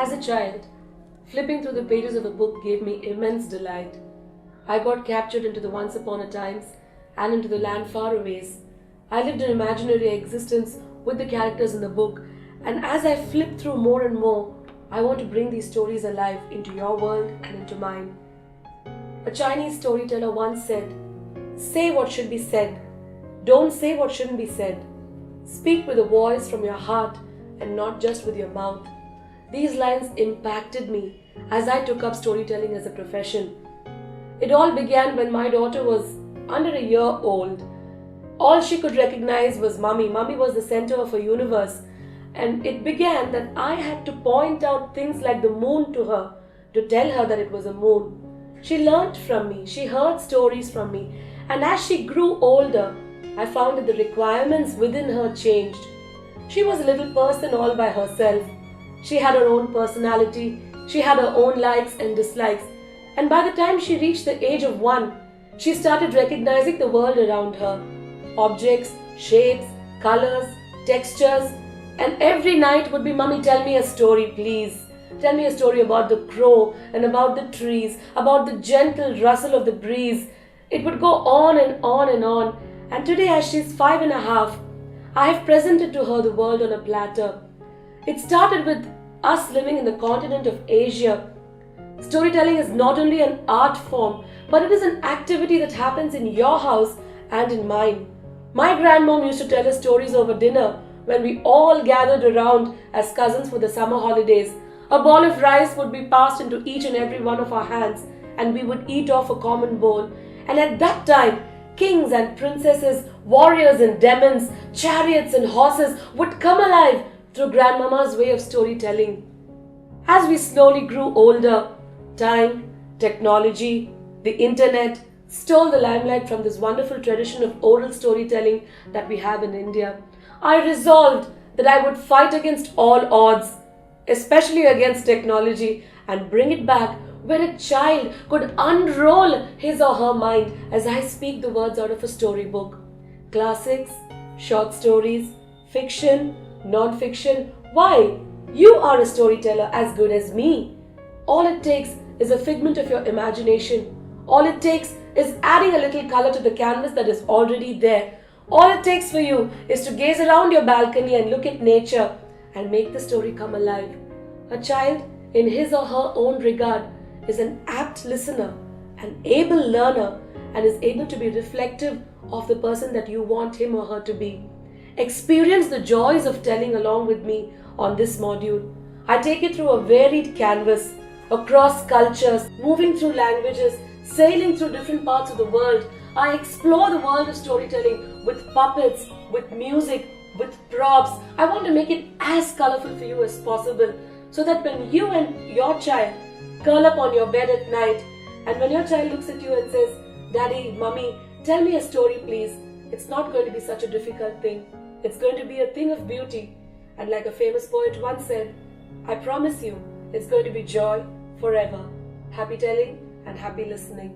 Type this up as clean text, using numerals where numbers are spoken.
As a child, flipping through the pages of a book gave me immense delight. I got captured into the once upon a times and into the land far away. I lived an imaginary existence with the characters in the book, and as I flipped through more and more, I want to bring these stories alive into your world and into mine. A Chinese storyteller once said, "Say what should be said. Don't say what shouldn't be said. Speak with a voice from your heart and not just with your mouth." These lines impacted me as I took up storytelling as a profession. It all began when my daughter was under a year old. All she could recognize was Mummy. Mummy was the center of her universe. And it began that I had to point out things like the moon to her, to tell her that it was a moon. She learnt from me, she heard stories from me, and as she grew older, I found that the requirements within her changed. She was a little person all by herself. She had her own personality, she had her own likes and dislikes, and by the time she reached the age of 1, she started recognizing the world around her. Objects, shapes, colors, textures, and every night would be, "Mummy, tell me a story, please. Tell me a story about the crow and about the trees, about the gentle rustle of the breeze." It would go on and on and on. And today, as she's 5.5, I have presented to her the world on a platter. It started with us living in the continent of Asia. Storytelling is not only an art form, but it is an activity that happens in your house and in mine. My grandmom used to tell us stories over dinner when we all gathered around as cousins for the summer holidays. A ball of rice would be passed into each and every one of our hands, and we would eat off a common bowl. And at that time, kings and princesses, warriors and demons, chariots and horses would come alive through Grandmama's way of storytelling. As we slowly grew older, time, technology, the internet stole the limelight from this wonderful tradition of oral storytelling that we have in India. I resolved that I would fight against all odds, especially against technology, and bring it back where a child could unroll his or her mind as I speak the words out of a storybook. Classics, short stories, fiction, non-fiction. Why? You are a storyteller as good as me. All it takes is a figment of your imagination. All it takes is adding a little color to the canvas that is already there. All it takes for you is to gaze around your balcony and look at nature and make the story come alive. A child, in his or her own regard, is an apt listener, an able learner, and is able to be reflective of the person that you want him or her to be. Experience the joys of telling along with me on this module. I take it through a varied canvas, across cultures, moving through languages, sailing through different parts of the world. I explore the world of storytelling with puppets, with music, with props. I want to make it as colorful for you as possible, so that when you and your child curl up on your bed at night, and when your child looks at you and says, "Daddy, Mummy, tell me a story please," it's not going to be such a difficult thing. It's going to be a thing of beauty. And like a famous poet once said, I promise you, it's going to be joy forever. Happy telling and happy listening.